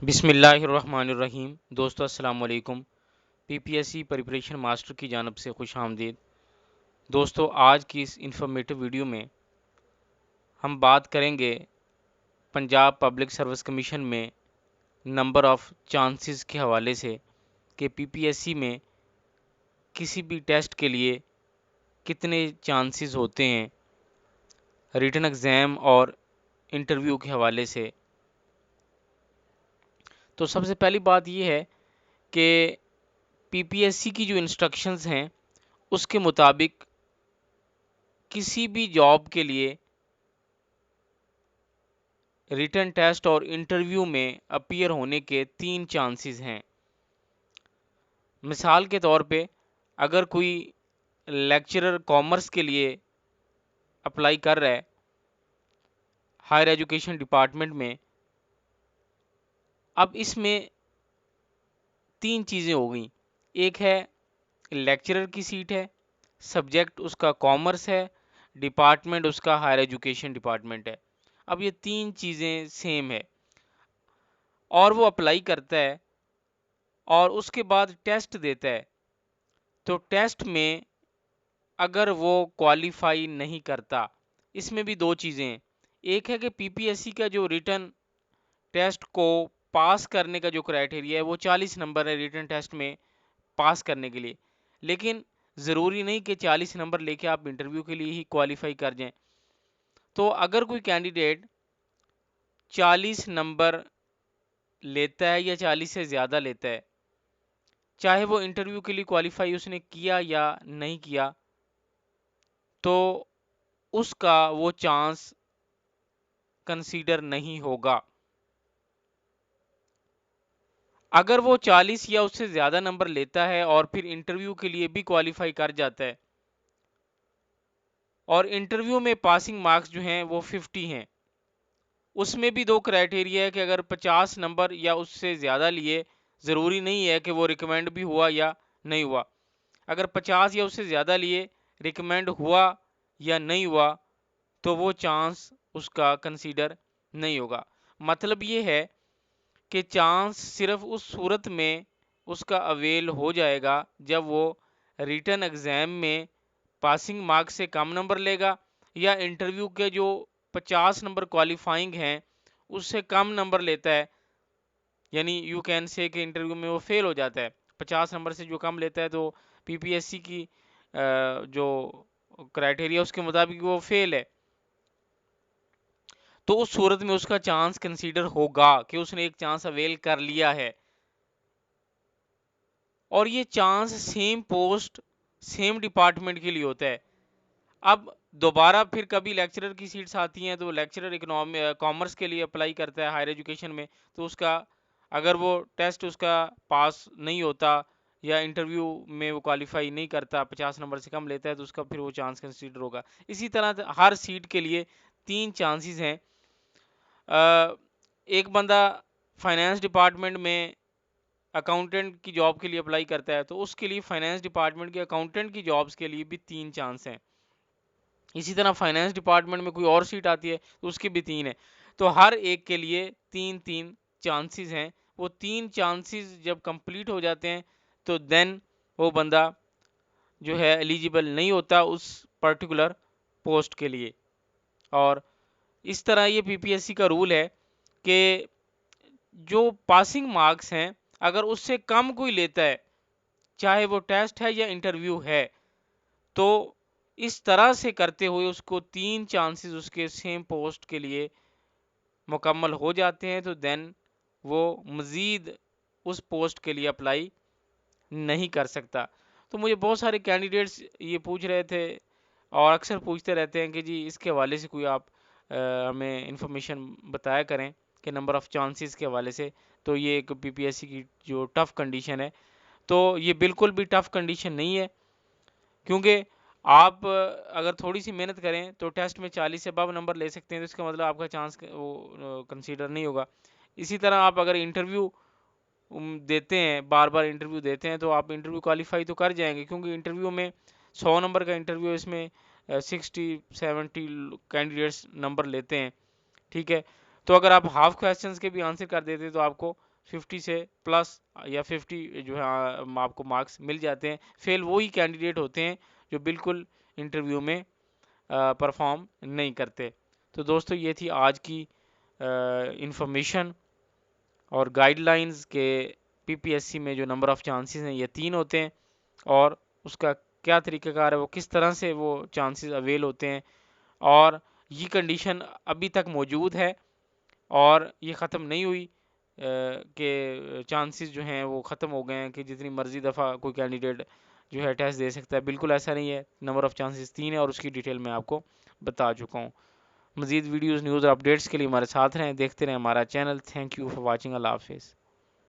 بسم اللہ الرحمن الرحیم۔ دوستو السلام علیکم۔ P P S C preparation master کی جانب سے خوش آمدید۔ دوستو آج کی اس انفارمیٹو ویڈیو میں ہم بات کریں گے پنجاب پبلک سروس کمیشن میں نمبر آف چانسز کے حوالے سے کہ پی پی ایس سی میں کسی بھی ٹیسٹ کے لیے کتنے چانسز ہوتے ہیں ریٹن ایگزام اور انٹرویو کے حوالے سے۔ تو سب سے پہلی بات یہ ہے کہ پی پی ایس سی کی جو انسٹرکشنز ہیں اس کے مطابق کسی بھی جاب کے لیے ریٹن ٹیسٹ اور انٹرویو میں اپیئر ہونے کے 3 چانسز ہیں۔ مثال کے طور پہ اگر کوئی لیکچرر کامرس کے لیے اپلائی کر رہا ہے ہائر ایجوکیشن ڈپارٹمنٹ میں، اب اس میں 3 چیزیں ہو گئیں۔ ایک ہے لیکچرر کی سیٹ ہے، سبجیکٹ اس کا کامرس ہے، ڈپارٹمنٹ اس کا ہائر ایجوکیشن ڈپارٹمنٹ ہے۔ اب یہ 3 چیزیں سیم ہے اور وہ اپلائی کرتا ہے اور اس کے بعد ٹیسٹ دیتا ہے، تو ٹیسٹ میں اگر وہ کوالیفائی نہیں کرتا، اس میں بھی 2 چیزیں ہیں۔ ایک ہے کہ پی پی ایس سی کا جو ریٹن ٹیسٹ کو پاس کرنے کا جو کرائٹیریا ہے وہ 40 نمبر ہے ریٹن ٹیسٹ میں پاس کرنے کے لیے، لیکن ضروری نہیں کہ 40 نمبر لے کے آپ انٹرویو کے لیے ہی کوالیفائی کر جائیں۔ تو اگر کوئی کینڈیڈیٹ 40 نمبر لیتا ہے یا 40 سے زیادہ لیتا ہے، چاہے وہ انٹرویو کے لیے کوالیفائی اس نے کیا یا نہیں کیا، تو اس کا وہ چانس کنسیڈر نہیں ہوگا۔ اگر وہ 40 یا اس سے زیادہ نمبر لیتا ہے اور پھر انٹرویو کے لیے بھی کوالیفائی کر جاتا ہے اور انٹرویو میں پاسنگ مارکس جو ہیں وہ 50 ہیں، اس میں بھی 2 کرائٹیریا ہے کہ اگر 50 نمبر یا اس سے زیادہ لیے، ضروری نہیں ہے کہ وہ ریکمینڈ بھی ہوا یا نہیں ہوا۔ اگر 50 یا اس سے زیادہ لیے، ریکمینڈ ہوا یا نہیں ہوا، تو وہ چانس اس کا کنسیڈر نہیں ہوگا۔ مطلب یہ ہے کہ چانس صرف اس صورت میں اس کا اویل ہو جائے گا جب وہ ریٹن ایگزام میں پاسنگ مارکس سے کم نمبر لے گا یا انٹرویو کے جو 50 نمبر کوالیفائنگ ہیں اس سے کم نمبر لیتا ہے، یعنی یو کین سے کہ انٹرویو میں وہ فیل ہو جاتا ہے۔ 50 نمبر سے جو کم لیتا ہے تو پی پی ایس سی کی جو کرائٹیریا اس کے مطابق وہ فیل ہے، تو اس صورت میں اس کا چانس کنسیڈر ہوگا کہ اس نے ایک چانس اویل کر لیا ہے۔ اور یہ chance same post same department کے لیے ہوتا ہے۔ اب دوبارہ پھر کبھی لیکچرر کی سیٹس آتی ہیں تو لیکچرر کامرس کے لیے اپلائی کرتا ہے ہائر ایجوکیشن میں، تو اس کا اگر وہ ٹیسٹ اس کا پاس نہیں ہوتا یا انٹرویو میں وہ کوالیفائی نہیں کرتا، 50 نمبر سے کم لیتا ہے، تو اس کا پھر وہ چانس کنسیڈر ہوگا۔ اسی طرح ہر سیٹ کے لیے 3 چانسز ہیں۔ ایک بندہ فائنانس ڈپارٹمنٹ میں اکاؤنٹنٹ کی جاب کے لیے اپلائی کرتا ہے تو اس کے لیے فائنانس ڈپارٹمنٹ کے اکاؤنٹنٹ کی جابز کے لیے بھی 3 چانس ہیں۔ اسی طرح فائنانس ڈپارٹمنٹ میں کوئی اور سیٹ آتی ہے تو اس کی بھی 3 ہے، تو ہر ایک کے لیے 3 چانسز ہیں۔ وہ 3 چانسز جب کمپلیٹ ہو جاتے ہیں تو دین وہ بندہ جو ہے ایلیجیبل نہیں ہوتا اس پرٹیکولر پوسٹ کے لیے۔ اور اس طرح یہ پی پی ایس سی کا رول ہے کہ جو پاسنگ مارکس ہیں اگر اس سے کم کوئی لیتا ہے، چاہے وہ ٹیسٹ ہے یا انٹرویو ہے، تو اس طرح سے کرتے ہوئے اس کو 3 چانسز اس کے سیم پوسٹ کے لیے مکمل ہو جاتے ہیں، تو دین وہ مزید اس پوسٹ کے لیے اپلائی نہیں کر سکتا۔ تو مجھے بہت سارے کینڈیڈیٹس یہ پوچھ رہے تھے اور اکثر پوچھتے رہتے ہیں کہ جی اس کے حوالے سے کوئی آپ ہمیں انفارمیشن بتایا کریں کہ نمبر آف چانسز کے حوالے سے۔ تو یہ ایک پی پی ایس سی کی جو ٹف کنڈیشن ہے، تو یہ بالکل بھی ٹف کنڈیشن نہیں ہے، کیونکہ آپ اگر تھوڑی سی محنت کریں تو ٹیسٹ میں 40 سے ابو نمبر لے سکتے ہیں، تو اس کا مطلب آپ کا چانس وہ کنسیڈر نہیں ہوگا۔ اسی طرح آپ اگر انٹرویو دیتے ہیں، بار بار انٹرویو دیتے ہیں، تو آپ انٹرویو کوالیفائی تو کر جائیں گے، کیونکہ انٹرویو میں 100 نمبر کا انٹرویو، اس میں 60-70 کینڈیڈیٹس نمبر لیتے ہیں، ٹھیک ہے۔ تو اگر آپ ہاف کویسچنز کے بھی آنسر کر دیتے تو آپ کو 50 سے پلس یا 50 جو ہے آپ کو مارکس مل جاتے ہیں. فیل وہی کینڈیڈیٹ ہوتے ہیں جو بالکل انٹرویو میں پرفارم نہیں کرتے. تو دوستو یہ تھی آج کی انفارمیشن اور گائیڈ لائنز کے پی پی ایس سی میں جو نمبر آف چانسز ہیں یہ 3 ہوتے ہیں، اور اس کا کیا طریقہ کار ہے، وہ کس طرح سے وہ چانسز اویل ہوتے ہیں، اور یہ کنڈیشن ابھی تک موجود ہے اور یہ ختم نہیں ہوئی کہ چانسز جو ہیں وہ ختم ہو گئے ہیں کہ جتنی مرضی دفعہ کوئی کینڈیڈیٹ جو ہے ٹیسٹ دے سکتا ہے. بالکل ایسا نہیں ہے. نمبر آف چانسز 3 ہے اور اس کی ڈیٹیل میں آپ کو بتا چکا ہوں. مزید ویڈیوز، نیوز اور اپڈیٹس کے لیے ہمارے ساتھ رہیں، دیکھتے رہیں ہمارا channel. Thank you for watching. اللہ حافظ.